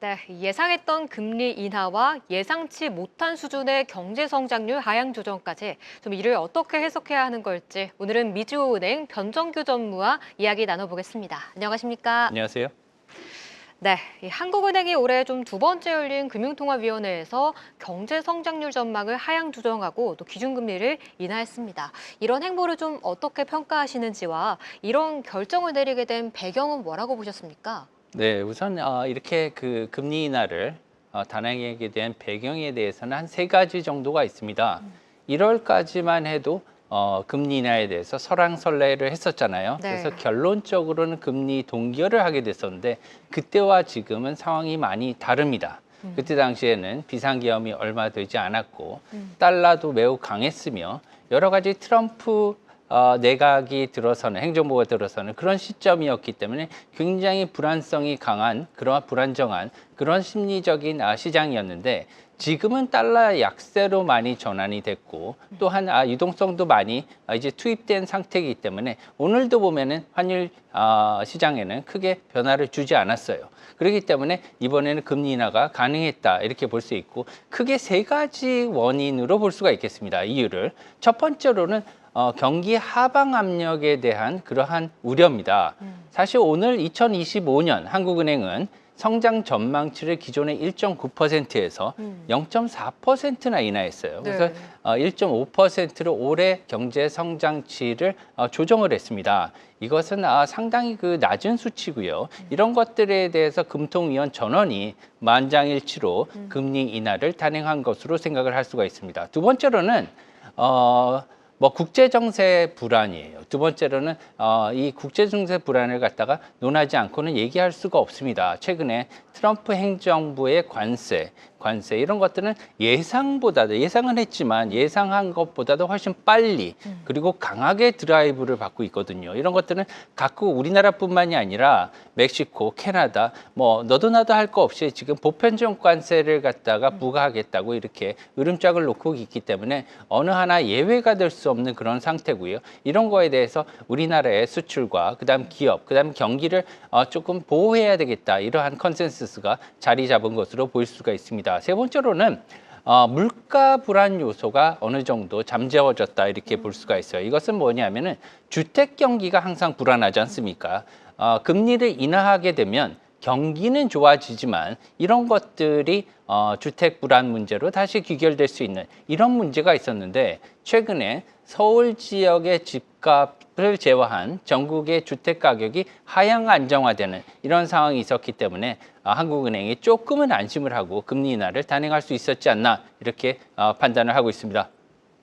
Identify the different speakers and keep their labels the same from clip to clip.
Speaker 1: 네, 예상했던 금리 인하와 예상치 못한 수준의 경제 성장률 하향 조정까지 좀 이를 어떻게 해석해야 하는 걸지 오늘은 미주은행 변정규 전무와 이야기 나눠보겠습니다. 안녕하십니까?
Speaker 2: 안녕하세요.
Speaker 1: 네, 이 한국은행이 올해 좀 두 번째 열린 금융통화위원회에서 경제 성장률 전망을 하향 조정하고 또 기준금리를 인하했습니다. 이런 행보를 좀 어떻게 평가하시는지와 이런 결정을 내리게 된 배경은 뭐라고 보셨습니까?
Speaker 2: 네, 우선 이렇게 그 금리 인하를 단행하게 된 배경에 대해서는 한 세 가지 정도가 있습니다. 1월까지만 해도 금리 인하에 대해서 설왕설래를 했었잖아요.
Speaker 1: 네.
Speaker 2: 그래서 결론적으로는 금리 동결을 하게 됐었는데 그때와 지금은 상황이 많이 다릅니다. 그때 당시에는 비상계엄이 얼마 되지 않았고 달러도 매우 강했으며 여러 가지 트럼프 내각이 들어서는 행정부가 들어서는 그런 시점이었기 때문에 굉장히 불안성이 강한 그러한 불안정한 그런 심리적인 시장이었는데 지금은 달러 약세로 많이 전환이 됐고 또한 유동성도 많이 이제 투입된 상태이기 때문에 오늘도 보면은 환율 시장에는 크게 변화를 주지 않았어요. 그렇기 때문에 이번에는 금리 인하가 가능했다 이렇게 볼 수 있고 크게 세 가지 원인으로 볼 수가 있겠습니다. 이유를 첫 번째로는 경기 하방 압력에 대한 그러한 우려입니다. 사실 오늘 2025년 한국은행은 성장 전망치를 기존의 1.9%에서 0.4%나 인하했어요. 그래서
Speaker 1: 네.
Speaker 2: 1.5%로 올해 경제 성장치를 조정을 했습니다. 이것은 상당히 그 낮은 수치고요. 이런 것들에 대해서 금통위원 전원이 만장일치로 금리 인하를 단행한 것으로 생각을 할 수가 있습니다. 두 번째로는 국제 정세 불안이에요. 두 번째로는 이 국제 정세 불안을 갖다가 논하지 않고는 얘기할 수가 없습니다. 최근에 트럼프 행정부의 관세 이런 것들은 예상보다도 예상은 했지만 예상한 것보다도 훨씬 빨리 그리고 강하게 드라이브를 받고 있거든요. 이런 것들은 각국 우리나라뿐만이 아니라 멕시코, 캐나다 뭐 너도 나도 할 거 없이 지금 보편적 관세를 갖다가 부과하겠다고 이렇게 으름장을 놓고 있기 때문에 어느 하나 예외가 될 수 없는 그런 상태고요. 이런 거에 대해서 우리나라의 수출과 그다음 기업, 그다음 경기를 조금 보호해야 되겠다. 이러한 컨센서스가 자리 잡은 것으로 보일 수가 있습니다. 세 번째로는 물가 불안 요소가 어느 정도 잠재워졌다 이렇게 볼 수가 있어요. 이것은 뭐냐면은 주택 경기가 항상 불안하지 않습니까? 금리를 인하하게 되면 경기는 좋아지지만 이런 것들이 주택 불안 문제로 다시 귀결될 수 있는 이런 문제가 있었는데 최근에 서울 지역의 집값을 제외한 전국의 주택 가격이 하향 안정화되는 이런 상황이 있었기 때문에 한국은행이 조금은 안심을 하고 금리 인하를 단행할 수 있었지 않나 이렇게 판단을 하고 있습니다.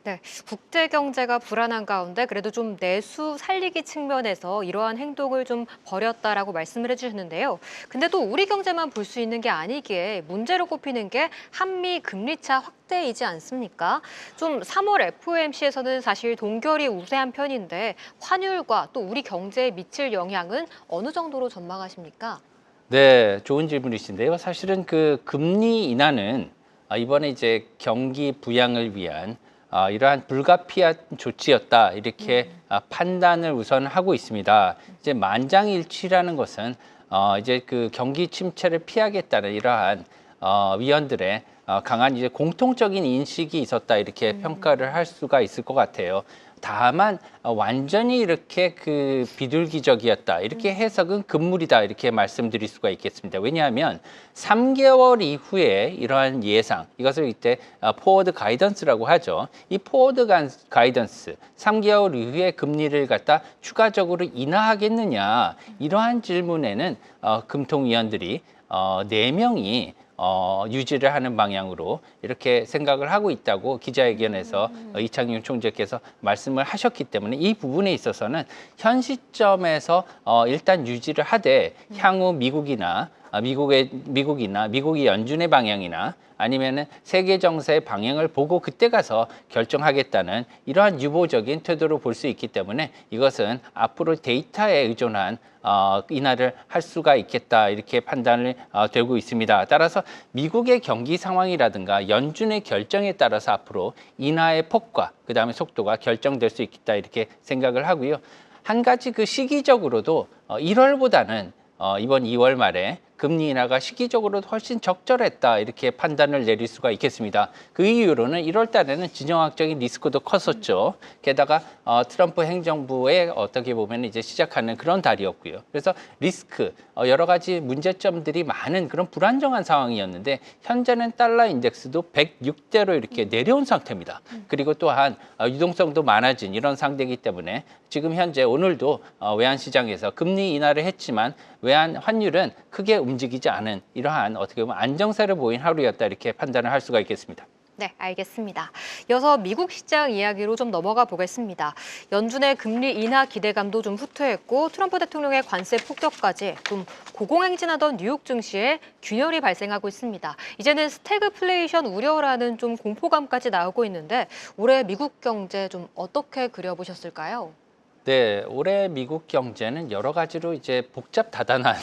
Speaker 1: 네, 국제 경제가 불안한 가운데 그래도 좀 내수 살리기 측면에서 이러한 행동을 좀 벌였다라고 말씀을 해주셨는데요. 근데 또 우리 경제만 볼 수 있는 게 아니기에 문제로 꼽히는 게 한미 금리차 확대이지 않습니까? 좀 3월 FOMC에서는 사실 동결이 우세한 편인데 환율과 또 우리 경제에 미칠 영향은 어느 정도로 전망하십니까?
Speaker 2: 네, 좋은 질문이신데요. 사실은 그 금리 인하는 이번에 이제 경기 부양을 위한 이러한 불가피한 조치였다 이렇게 판단을 우선 하고 있습니다. 이제 만장일치라는 것은 이제 그 경기 침체를 피하겠다는 이러한 위원들의 강한 이제 공통적인 인식이 있었다 이렇게 평가를 할 수가 있을 것 같아요. 다만 완전히 이렇게 그 비둘기적이었다 이렇게 해석은 금물이다 이렇게 말씀드릴 수가 있겠습니다. 왜냐하면 3개월 이후에 이러한 예상 이것을 이때 포워드 가이던스라고 하죠. 이 포워드 가이던스 3개월 이후에 금리를 갖다 추가적으로 인하하겠느냐 이러한 질문에는 금통위원들이 4명이 유지를 하는 방향으로 이렇게 생각을 하고 있다고 기자회견에서 이창용 총재께서 말씀을 하셨기 때문에 이 부분에 있어서는 현 시점에서 일단 유지를 하되 향후 미국이 연준의 방향이나 아니면은 세계 정세의 방향을 보고 그때 가서 결정하겠다는 이러한 유보적인 태도로 볼 수 있기 때문에 이것은 앞으로 데이터에 의존한 인하를 할 수가 있겠다 이렇게 판단을 되고 있습니다. 따라서 미국의 경기 상황이라든가 연준의 결정에 따라서 앞으로 인하의 폭과 그다음에 속도가 결정될 수 있겠다 이렇게 생각을 하고요. 한 가지 그 시기적으로도 1월보다는 이번 2월 말에 금리 인하가 시기적으로 훨씬 적절했다 이렇게 판단을 내릴 수가 있겠습니다. 그 이유로는 1월 달에는 진영학적인 리스크도 컸었죠. 게다가 트럼프 행정부의 어떻게 보면 이제 시작하는 그런 달이었고요. 그래서 리스크 여러 가지 문제점들이 많은 그런 불안정한 상황이었는데 현재는 달러 인덱스도 106대로 이렇게 내려온 상태입니다. 그리고 또한 유동성도 많아진 이런 상태이기 때문에 지금 현재 오늘도 외환 시장에서 금리 인하를 했지만 외환 환율은 크게 움직이지 않은 이러한 어떻게 보면 안정세를 보인 하루였다 이렇게 판단을 할 수가 있겠습니다.
Speaker 1: 네, 알겠습니다. 이어서 미국 시장 이야기로 좀 넘어가 보겠습니다. 연준의 금리 인하 기대감도 좀 후퇴했고 트럼프 대통령의 관세 폭격까지 좀 고공행진하던 뉴욕 증시에 균열이 발생하고 있습니다. 이제는 스태그플레이션 우려라는 좀 공포감까지 나오고 있는데 올해 미국 경제 좀 어떻게 그려보셨을까요?
Speaker 2: 네, 올해 미국 경제는 여러 가지로 이제 복잡다단한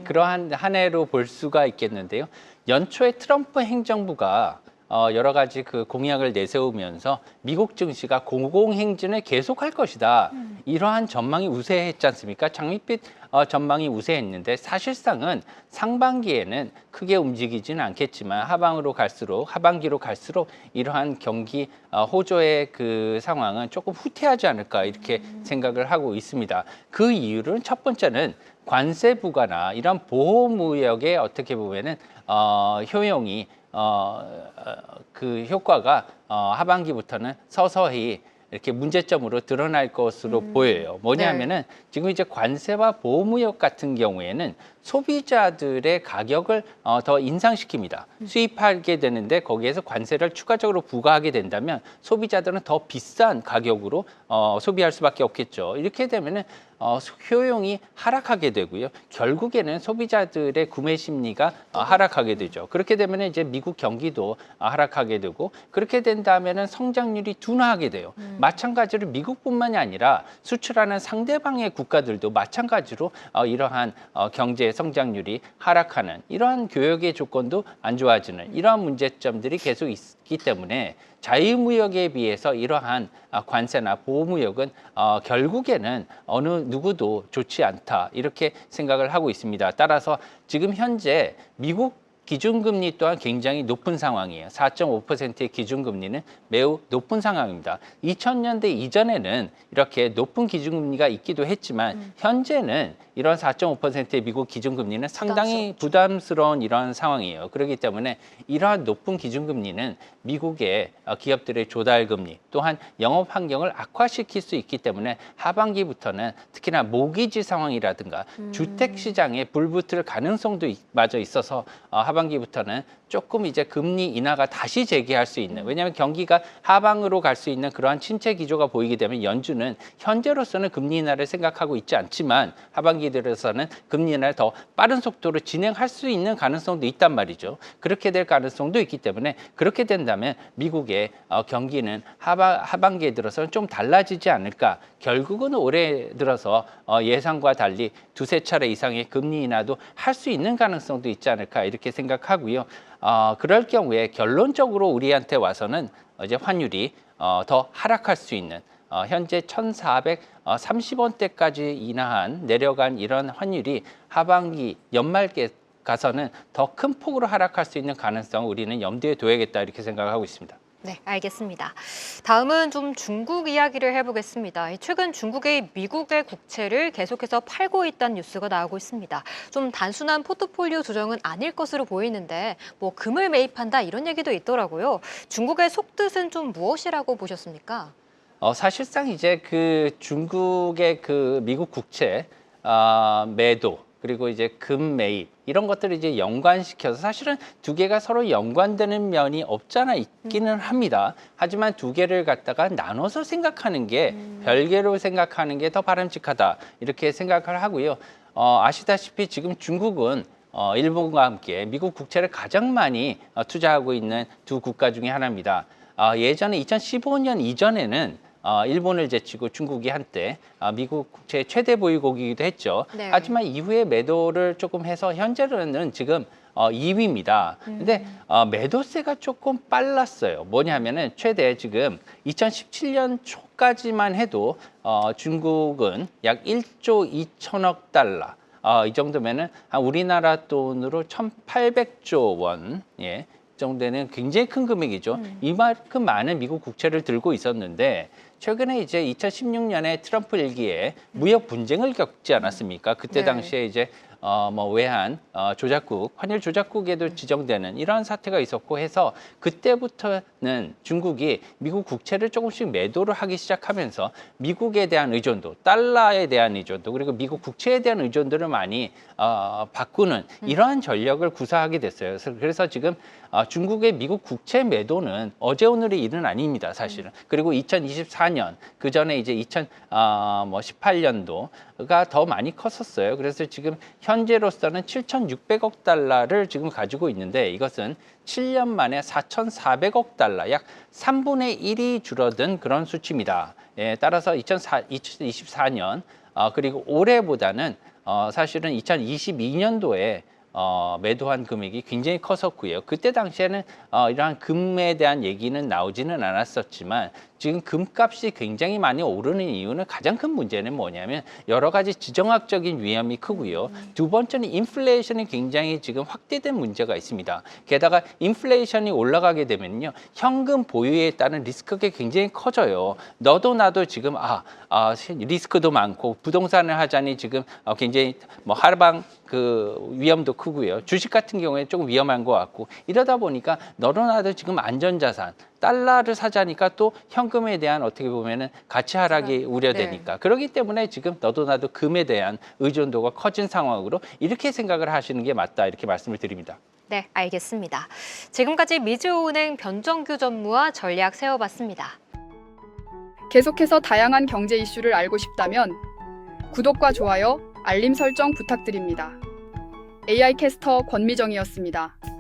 Speaker 2: 그러한 한 해로 볼 수가 있겠는데요. 연초에 트럼프 행정부가 여러 가지 그 공약을 내세우면서 미국 증시가 공공행진을 계속할 것이다. 이러한 전망이 우세했지 않습니까? 장밋빛 전망이 우세했는데 사실상은 상반기에는 크게 움직이지는 않겠지만 하반기로 갈수록 이러한 경기 호조의 그 상황은 조금 후퇴하지 않을까 이렇게 생각을 하고 있습니다. 그 이유는 첫 번째는 관세 부과나 이런 보호무역의 어떻게 보면은 효용이 그 효과가 하반기부터는 서서히 이렇게 문제점으로 드러날 것으로 보여요. 뭐냐면은 지금 이제 관세와 보호무역 같은 경우에는 소비자들의 가격을 더 인상시킵니다. 수입하게 되는데 거기에서 관세를 추가적으로 부과하게 된다면 소비자들은 더 비싼 가격으로 소비할 수밖에 없겠죠. 이렇게 되면은 효용이 하락하게 되고요. 결국에는 소비자들의 구매 심리가 하락하게 되죠. 그렇게 되면 이제 미국 경기도 하락하게 되고 그렇게 된다면은 성장률이 둔화하게 돼요. 마찬가지로 미국뿐만이 아니라 수출하는 상대방의 국가들도 마찬가지로 이러한 경제 성장률이 하락하는 이러한 교역의 조건도 안 좋아지는 이러한 문제점들이 계속 있기 때문에 자유무역에 비해서 이러한 관세나 보호무역은 결국에는 어느 누구도 좋지 않다 이렇게 생각을 하고 있습니다. 따라서 지금 현재 미국 기준금리 또한 굉장히 높은 상황이에요. 4.5%의 기준금리는 매우 높은 상황입니다. 2000년대 이전에는 이렇게 높은 기준금리가 있기도 했지만 현재는 이런 4.5%의 미국 기준금리는 상당히 부담스러운 이런 상황이에요. 그렇기 때문에 이러한 높은 기준금리는 미국의 기업들의 조달금리 또한 영업 환경을 악화시킬 수 있기 때문에 하반기부터는 특히나 모기지 상황이라든가 주택 시장에 불붙을 가능성도 마저 있어서 하반기부터는 조금 이제 금리 인하가 다시 재개할 수 있는 왜냐하면 경기가 하방으로 갈 수 있는 그러한 침체 기조가 보이게 되면 연준은 현재로서는 금리 인하를 생각하고 있지 않지만 하반기 들어서는 금리 인하를 더 빠른 속도로 진행할 수 있는 가능성도 있단 말이죠. 그렇게 될 가능성도 있기 때문에 그렇게 된다면 미국의 경기는 하반기에 들어서는 좀 달라지지 않을까. 결국은 올해 들어서 예상과 달리 두세 차례 이상의 금리 인하도 할 수 있는 가능성도 있지 않을까 이렇게 생각하고요. 그럴 경우에 결론적으로 우리한테 와서는 이제 환율이 더 하락할 수 있는 현재 1,430원대까지 내려간 이런 환율이 하반기 연말께 가서는 더 큰 폭으로 하락할 수 있는 가능성을 우리는 염두에 둬야겠다 이렇게 생각하고 있습니다.
Speaker 1: 네, 알겠습니다. 다음은 좀 중국 이야기를 해보겠습니다. 최근 중국의 미국의 국채를 계속해서 팔고 있다는 뉴스가 나오고 있습니다. 좀 단순한 포트폴리오 조정은 아닐 것으로 보이는데 뭐 금을 매입한다 이런 얘기도 있더라고요. 중국의 속뜻은 좀 무엇이라고 보셨습니까?
Speaker 2: 사실상 이제 그 중국의 그 미국 국채 매도 그리고 이제 금 매입 이런 것들을 이제 연관시켜서 사실은 두 개가 서로 연관되는 면이 없잖아 있기는 합니다. 하지만 두 개를 갖다가 나눠서 생각하는 게 별개로 생각하는 게 더 바람직하다 이렇게 생각을 하고요. 아시다시피 지금 중국은 일본과 함께 미국 국채를 가장 많이 투자하고 있는 두 국가 중에 하나입니다. 예전에 2015년 이전에는 일본을 제치고 중국이 한때 미국 국채의 최대 보유국이기도 했죠.
Speaker 1: 네.
Speaker 2: 하지만 이후에 매도를 조금 해서 현재로는 지금 2위입니다. 근데 매도세가 조금 빨랐어요. 뭐냐면은 최대 지금 2017년 초까지만 해도 중국은 약 1조 2천억 달러 이 정도면은 우리나라 돈으로 1,800조 원, 예, 정도는 굉장히 큰 금액이죠. 이만큼 많은 미국 국채를 들고 있었는데 최근에 이제 2016년에 트럼프 일기에 무역 분쟁을 겪지 않았습니까? 그때
Speaker 1: 네.
Speaker 2: 당시에 이제 외환 조작국, 환율 조작국에도 지정되는 이러한 사태가 있었고 해서 그때부터는 중국이 미국 국채를 조금씩 매도를 하기 시작하면서 미국에 대한 의존도, 달러에 대한 의존도, 그리고 미국 국채에 대한 의존도를 많이 바꾸는 이러한 전략을 구사하게 됐어요. 그래서 지금 중국의 미국 국채 매도는 어제 오늘의 일은 아닙니다, 사실은. 그리고 2024년 그 전에 이제 2018년도가 더 많이 컸었어요. 그래서 지금 현재로서는 7,600억 달러를 지금 가지고 있는데 이것은 7년 만에 4,400억 달러, 약 3분의 1이 줄어든 그런 수치입니다. 예, 따라서 2024년 그리고 올해보다는 사실은 2022년도에 매도한 금액이 굉장히 컸었고요. 그때 당시에는 이러한 금에 대한 얘기는 나오지는 않았었지만 지금 금값이 굉장히 많이 오르는 이유는 가장 큰 문제는 뭐냐면 여러 가지 지정학적인 위험이 크고요. 두 번째는 인플레이션이 굉장히 지금 확대된 문제가 있습니다. 게다가 인플레이션이 올라가게 되면요, 현금 보유에 따른 리스크가 굉장히 커져요. 너도 나도 지금 리스크도 많고 부동산을 하자니 지금 굉장히 하방 그 위험도 크고요. 주식 같은 경우에 조금 위험한 것 같고 이러다 보니까 너도 나도 지금 안전자산 달러를 사자니까 또 현금에 대한 어떻게 보면은 가치 하락이 우려되니까 그렇기 때문에 지금 너도 나도 금에 대한 의존도가 커진 상황으로 이렇게 생각을 하시는 게 맞다 이렇게 말씀을 드립니다.
Speaker 1: 네, 알겠습니다. 지금까지 미주은행 변정규 전무와 전략 세워봤습니다.
Speaker 3: 계속해서 다양한 경제 이슈를 알고 싶다면 구독과 좋아요, 알림 설정 부탁드립니다. AI 캐스터 권미정이었습니다.